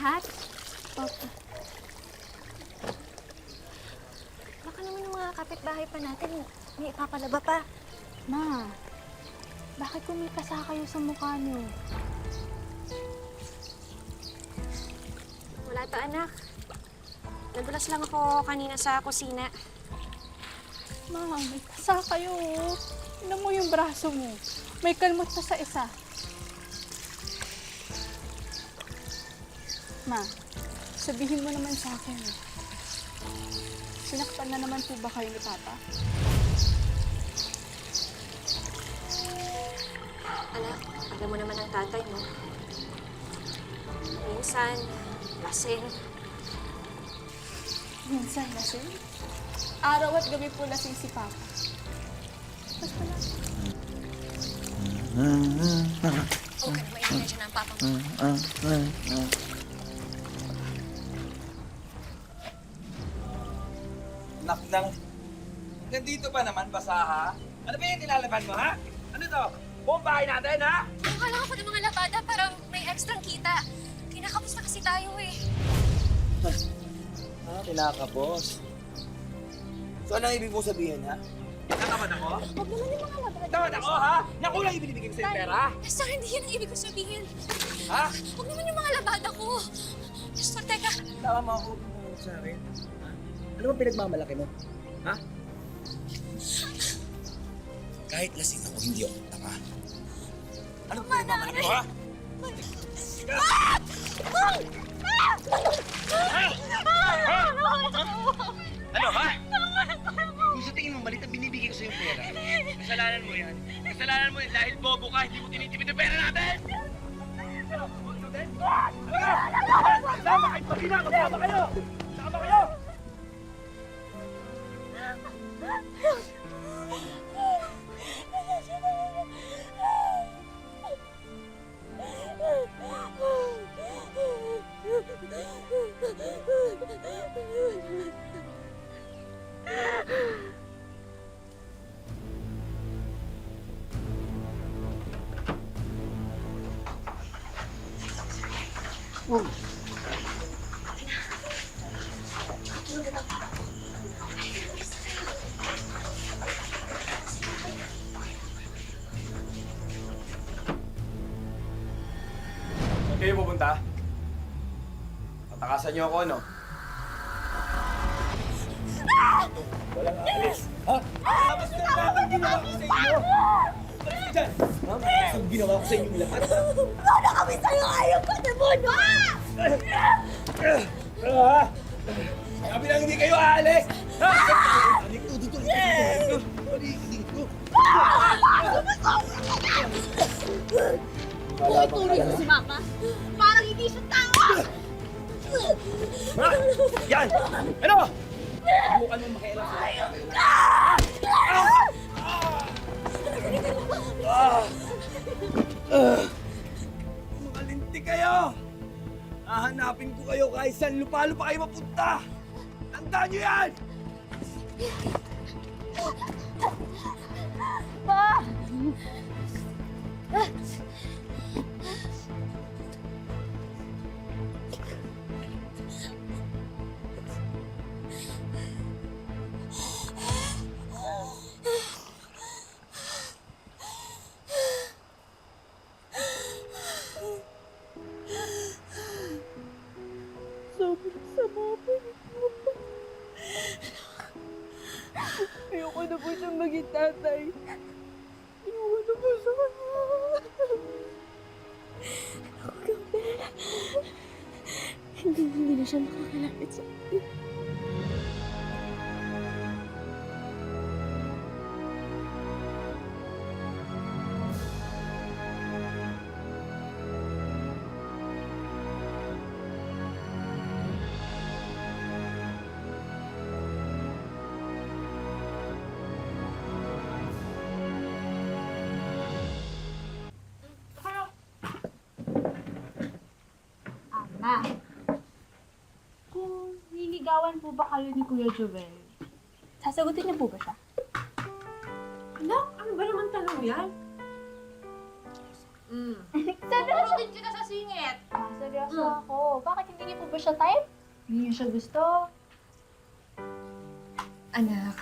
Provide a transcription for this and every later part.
lahat? Opo. Baka naman yung mga kapitbahay pa natin, may ipapalaba pa. Ma, bakit kung may pasa kayo sa mukha niyo? Wala to, anak. Nadulas lang ako kanina sa kusina. Ma, may pasa kayo. Tingnan mo yung braso mo. May kalmot pa sa isa. Ma, sabihin mo naman sa akin. Sinaktan na naman po ba kayo ni Papa? Anak, alam mo naman ang tatay mo. Minsan, lasing. Minsan lasing. Araw at gabi po lasing si Papa. Basta lang. Okay, maibigay siya ng papa mo. Nakdang. Hanggang dito pa naman, basa ha? Ano ba yung nilalaban mo, ha? Ano to? Buong bahay natin, ha? Mukha lang ako ng mga labada para may extra kita. Kinakapos na kasi tayo eh. Kinakapos. So ano ang ibig mong sabihin, ha? Nakamad ako? Huwag naman yung mga labada. Tamad ako, ha? Nakulang yung binibigay ko sa'yo pera, ha? Pastor, hindi yan ang ibig ko sabihin. Ha? Huwag naman yung mga labada ko. Pastor, teka. Tama mo ako sa akin. Ha? Ano bang pinagmamalaki mo? Ha? Kahit lasing ako, hindi ako tanga. Ano bang pinagmamalaki mo, ha? Ano, ha? Kung sa tingin mo malit ang binibigay ko sa'yo pera, kasalanan mo yan. Kasalanan mo yan dahil bobo ka, hindi mo tinitipid ang pera natin! Sama kayo! Pagina! Sama kayo! Sama kayo! Saan kayo pupunta? Patakasan niyo ako, no? Walang aalis. Ha? Tapos na lahat ang ginawa ko sa inyo! Alis ka dyan! Ha? Tapos ang ginawa ko sa inyong lahat, ha? Wala kami sa'yo! Ayaw ka na mo! Ha? Sabi lang hindi kayo aalis! Ha? Balik to, dito! Balik dito! Tutuloy ko si Mama. Parang hindi siya tao! Ha? Yan! Ano? Subukan mo makialam sa Makalinti kayo! Hahanapin ko kayo kahit saan lupalo pa kayo mapunta! Tandaan nyo yan! Pa! Sobrang sama pa ni Papa. Ayoko na po siyang maging tatay. Ayoko na po sa kanya. Hindi na siya makakalapit sa akin. Ma, kung niligawan po ba kayo ni Kuya Joel, sasagutin niyo po ba siya? Anak, ano ba naman tanong yan? Seryoso din kita sa singit. Seryoso ako. Bakit hindi niyo po ba siya type? Hindi niyo siya gusto? Anak,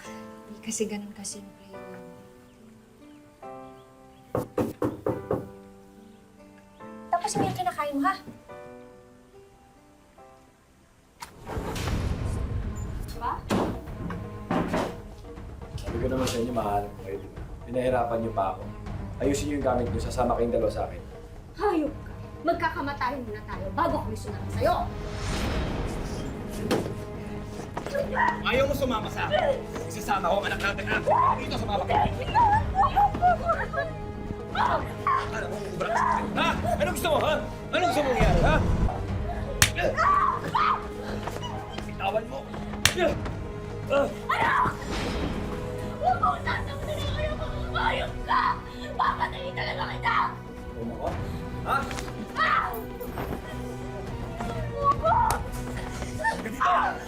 hindi kasi ganun kasimple yun. Tapos ano yung kinakain mo, ha? Sabi ko naman sa inyo, mahanap ko kayo, di ba? Pinahirapan niyo pa ako. Ayusin niyo yung gamit niyo, sasama kayong dalawa sa akin. Hayop ka. Magkakamatayan muna tayo bago kami sumama sa'yo. Ayaw mo sumama sa akin. Isasama ko ang anak natin. Dito sumama ka. Ano mo, ubra? Ha? Anong gusto mo, ha? Anong gusto mo nangyari, ha? Bitawan mo. Huwag mo sasabihin na kayo kung hayop ka! Papatayin talaga kita! Ano ko? Ha?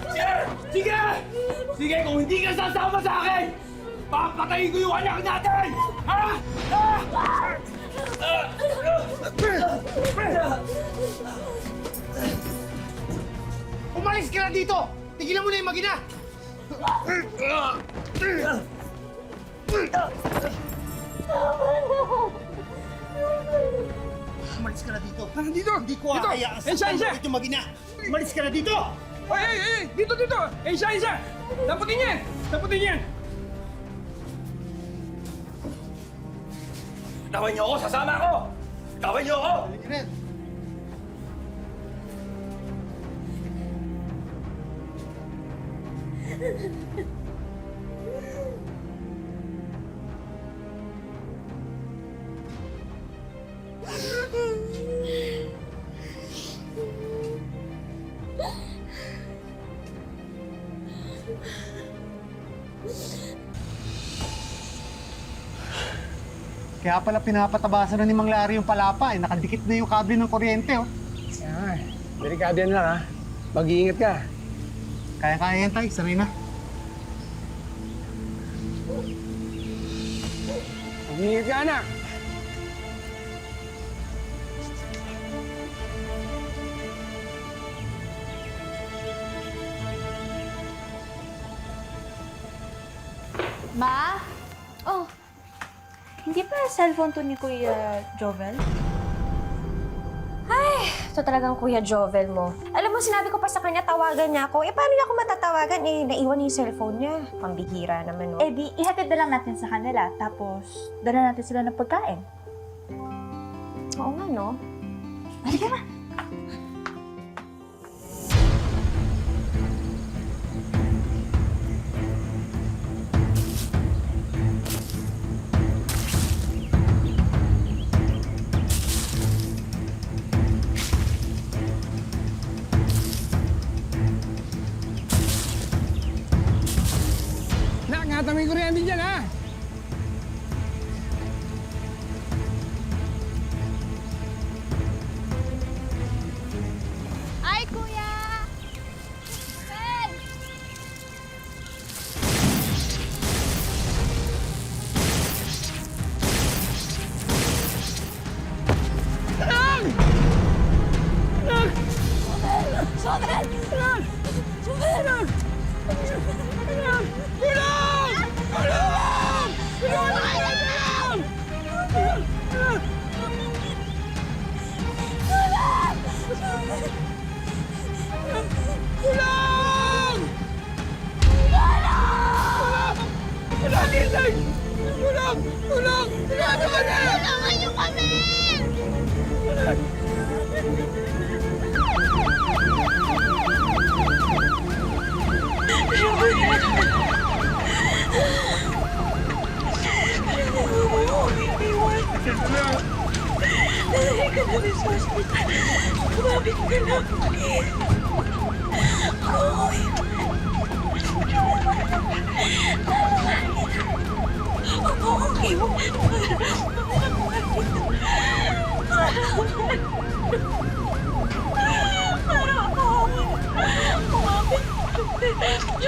Sige! Sige! Sige, kung hindi ka sasama sa akin, papatayin ko yung anak natin! Ha? Umalis ka na dito! Tigilan mo na yung magina! Umalis ka na dito! Dito! Hindi ko ahayaan sa kanila yung magina! Umalis ka na dito! Ay! Dito! Isa! Daputin yan! Tawan niyo ako! Sasama ako! Tawan niyo ako! Halika rin! Kaya pala pinapatabasan na ni Mang Larry yung palapa eh. Nakadikit na yung kable ng kuryente oh. Delikado yan lang, ha? Mag-iingat ka. Kaya-kaya yan tayo, sanay na. Mag-iingat ka, anak! Ma? Oh, hindi ba cellphone to ni Kuya Jovel? Ito talagang Kuya Jovel mo. Alam mo, sinabi ko pa sa kanya, tawagan niya ako. Paano niya ako matatawagan? Naiwan niya yung cellphone niya. Pambihira naman, no? Eh di, ihatid na lang natin sa kanila. Tapos, dala natin sila ng pagkain. Oo nga, no? Halika na. Nakangatamin ko rin din dyan, ha? Ay, Kuya! Ben! Parang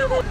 ako.